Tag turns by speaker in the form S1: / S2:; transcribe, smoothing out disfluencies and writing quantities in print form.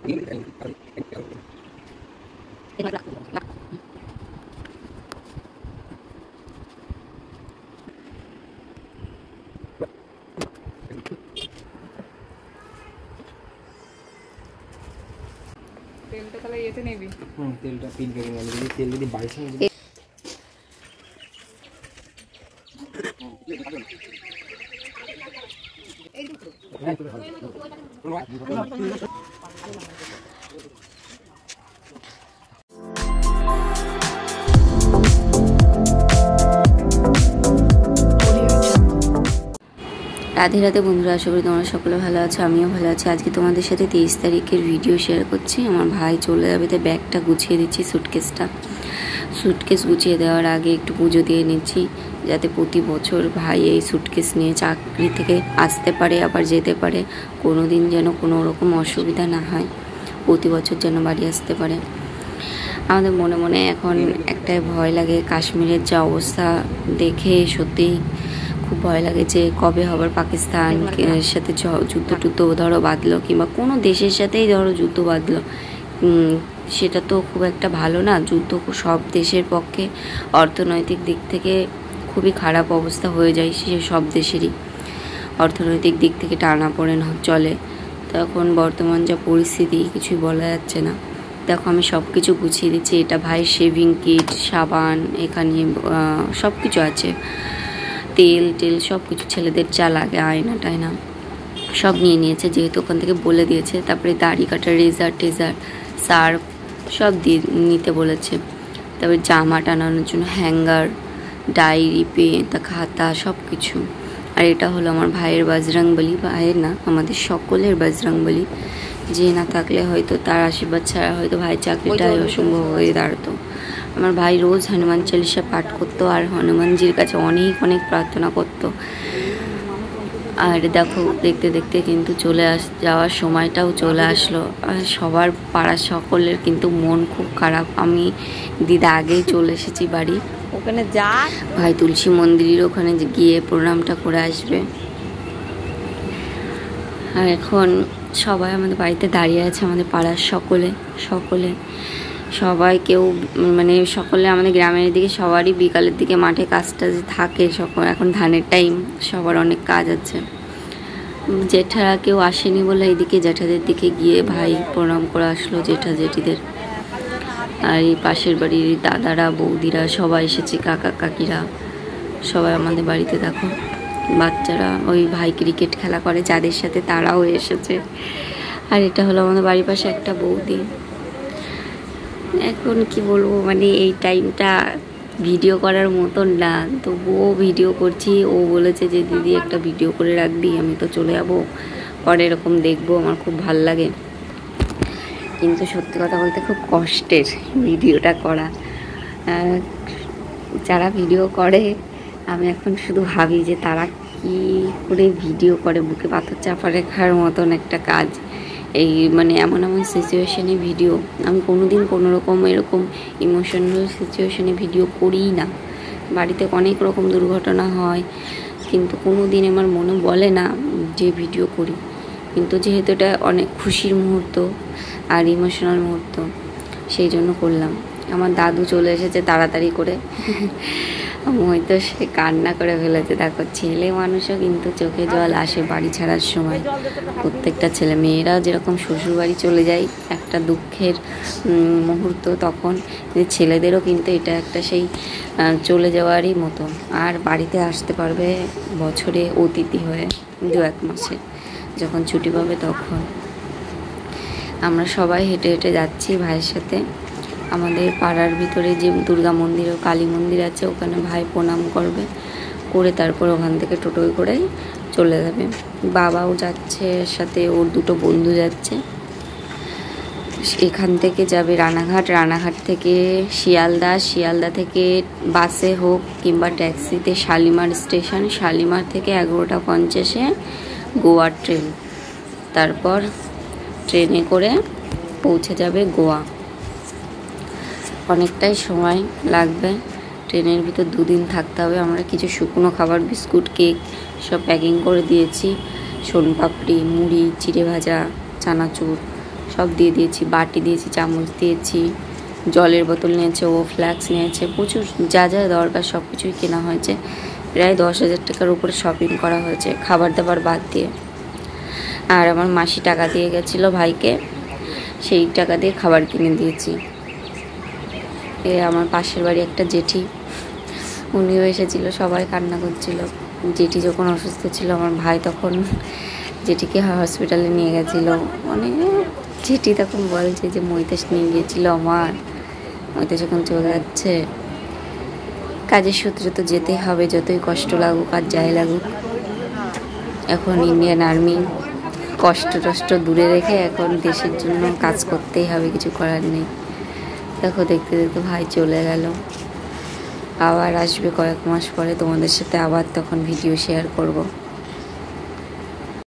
S1: তেলটা তাহলে ইয়েতে নেবি?
S2: তেলটা পিন করে নেবি। তেল যদি বাড়ির সঙ্গে
S3: রাধে রাধে বন্ধুরা, আশা করি তোমরা সকলে ভালো আছো, আমিও ভালো আছি। আজকে তোমাদের সাথে 23 তারিখের ভিডিও শেয়ার করছি। আমার ভাই চলে যাবে, তাই ব্যাগটা গুছিয়ে দিচ্ছি, সুটকেস গুছিয়ে দেওয়ার আগে একটু পুজো দিয়ে নিচ্ছি, যাতে প্রতি বছর ভাই এই সুটকেস নিয়ে চাকরি থেকে আসতে পারে, আবার যেতে পারে। কোনো দিন যেন কোনো রকম অসুবিধা না হয়, প্রতি বছর যেন বাড়ি আসতে পারে। আমাদের মনে মনে এখন একটাই ভয় লাগে, কাশ্মীরের যা অবস্থা দেখে সত্যিই খুব ভয় লাগে যে কবে হবার পাকিস্তান সাথে যুদ্ধ ধরো বাঁধলো, কিংবা কোনো দেশের সাথেই ধরো যুদ্ধ বাঁধলো, সেটা তো খুব একটা ভালো না। যুদ্ধ সব দেশের পক্ষে অর্থনৈতিক দিক থেকে খুবই খারাপ অবস্থা হয়ে যায়, সে সব দেশেরই অর্থনৈতিক দিক থেকে টানাপোড়েন চলে। তখন বর্তমান যা পরিস্থিতি, কিছুই বলা যাচ্ছে না। দেখো আমি সব কিছু গুছিয়ে দিচ্ছি। এটা ভাইয়ের শেভিং কিট, সাবান, এখানে সব কিছু আছে, তেল সব কিছু, ছেলেদের যা লাগে, আয়না টায়না সব নিয়ে নিয়েছে, যেহেতু ওখান থেকে বলে দিয়েছে। তারপরে দাড়ি কাটার রেজার টেজার, সার্ফ সব দিয়ে নিতে বলেছে। তারপরে জামা টানানোর জন্য হ্যাঙ্গার, ডায়েরি, পেন, খাতা সব কিছু। আর এটা হলো আমার ভাইয়ের বজরংবলী, ভাইয়ের না আমাদের সকলের বজরংবলী, যে না থাকলে হয়তো তার আশীর্বাদ ছাড়া হয়তো ভাই চাকরিটাই অসম্ভব হয়ে দাঁড়াতো। আমার ভাই রোজ হনুমান চালিসা পাঠ করতো আর হনুমানজির কাছে অনেক অনেক প্রার্থনা করতো। আর দেখো দেখতে দেখতে কিন্তু যাওয়ার সময়টাও চলে আসলো। আর সবার পাড়ার সকলের কিন্তু মন খুব খারাপ। আমি দিদা আগেই চলে এসেছি বাড়ি,
S1: ওখানে যা
S3: ভাই তুলসী মন্দিরের ওখানে গিয়ে প্রণামটা করে আসবে। আর এখন সবাই আমাদের বাড়িতে দাঁড়িয়ে আছে, আমাদের পাড়ার সকলে সবাই, কেউ মানে সকলে আমাদের গ্রামের দিকে সবারই বিকালের দিকে মাঠে কাজটা থাকে, এখন ধানের টাইম, সবার অনেক কাজ আছে। জেঠারা কেউ আসেনি বলে এইদিকে জেঠাদের দিকে গিয়ে ভাই প্রণাম করে আসলো, জেঠা জেঠিদের। আর এই পাশের বাড়ির দাদারা বৌদিরা সবাই এসেছে, কাকা কাকিরা সবাই আমাদের বাড়িতে। দেখো বাচ্চারা, ওই ভাই ক্রিকেট খেলা করে যাদের সাথে, তারাও এসেছে। আর এটা হলো আমাদের বাড়ির পাশে একটা বৌদি। এখন কি বলবো, মানে এই টাইমটা ভিডিও করার মতন না, তবুও ভিডিও করছি। ও বলেছে যে দিদি একটা ভিডিও করে রাখবি, আমি তো চলে যাবো পরে, এরকম দেখবো, আমার খুব ভাল লাগে। কিন্তু সত্যি কথা বলতে খুব কষ্টের ভিডিওটা করা। যারা ভিডিও করে, আমি এখন শুধু ভাবি যে তারা কি করে ভিডিও করে, বুকে পাথর চাপা রেখার মতন একটা কাজ। এই মানে এমন সিচুয়েশানে ভিডিও, আমি কোনোদিন কোনো রকম এরকম ইমোশনাল সিচুয়েশানে ভিডিও করিই না। বাড়িতে অনেক রকম দুর্ঘটনা হয়, কিন্তু কোনো দিন আমার মনে বলে না যে ভিডিও করি। কিন্তু যেহেতু এটা অনেক খুশির মুহূর্ত আর ইমোশনাল মুহূর্ত, সেই জন্য করলাম। আমার দাদু চলে এসেছে তাড়াতাড়ি করে, হয়তো সে কান্না করে ফেলেছে। দেখো ছেলে মানুষও কিন্তু চোখে জল আসে বাড়ি ছাড়ার সময়, প্রত্যেকটা ছেলে মেয়েরাও যেরকম শ্বশুর বাড়ি চলে যায় একটা দুঃখের মুহূর্ত, তখন ছেলেদেরও কিন্তু এটা একটা সেই চলে যাওয়ারই মতো। আর বাড়িতে আসতে পারবে বছরে অতিথি হয়ে 2-1 মাসে, যখন ছুটি পাবে তখন। আমরা সবাই হেঁটে হেঁটে যাচ্ছি ভাইয়ের সাথে। আমাদের পাড়ার ভিতরে যে দুর্গা মন্দির ও কালী মন্দির আছে, ওখানে ভাই প্রণাম করবে, করে তারপর ওখান থেকে টোটোয় করে চলে যাবে। বাবাও যাচ্ছে, সাথে ওর 2 বন্ধু যাচ্ছে। এখান থেকে যাবে রানাঘাট থেকে শিয়ালদা থেকে বাসে হোক কিংবা ট্যাক্সিতে শালিমার স্টেশন, শালিমার থেকে 11:50-এ গোয়ার ট্রেন, তারপর ট্রেনে করে পৌঁছে যাবে গোয়া। অনেকটাই সময় লাগবে, ট্রেনের ভিতর 2 দিন থাকতে হবে। আমরা কিছু শুকনো খাবার, বিস্কুট, কেক সব প্যাকিং করে দিয়েছি, সোনপাপড়ি, মুড়ি, চিড়ে ভাজা, চানাচুর সব দিয়ে দিয়েছি, বাটি দিয়েছি, চামচ দিয়েছি, জলের বোতল নিয়েছে, ও ফ্ল্যাক্স নিয়েছে, প্রচুর যা যা দরকার সব কিছুই কেনা হয়েছে। প্রায় 10,000 টাকার উপরে শপিং করা হয়েছে খাবার দাবার বাদ দিয়ে। আর আমার মাসি টাকা দিয়ে গেছিলো ভাইকে, সেই টাকা দিয়ে খাবার কিনে দিয়েছি। এ আমার পাশের বাড়ি একটা জেঠি, উনিও এসেছিলো, সবাই কান্না করছিল। জেঠি যখন অসুস্থ ছিল আমার ভাই তখন জেঠিকে হসপিটালে নিয়ে গেছিলো। মানে জেঠি তখন বলছে যে মৈতেশ নিয়ে গিয়েছিলো আমার, মৈতেশ যখন চলে যাচ্ছে। কাজের সূত্রে তো যেতেই হবে, যতই কষ্ট লাগুক আর যাই লাগুক। এখন ইন্ডিয়ান আর্মি, কষ্ট টষ্ট দূরে রেখে এখন দেশের জন্য কাজ করতেই হবে, কিছু করার নেই। দেখো দেখতে দেখতে ভাই চলে গেল, আবার আসবে কয়েক মাস পরে, তোমাদের সাথে আবার তখন ভিডিও শেয়ার করব।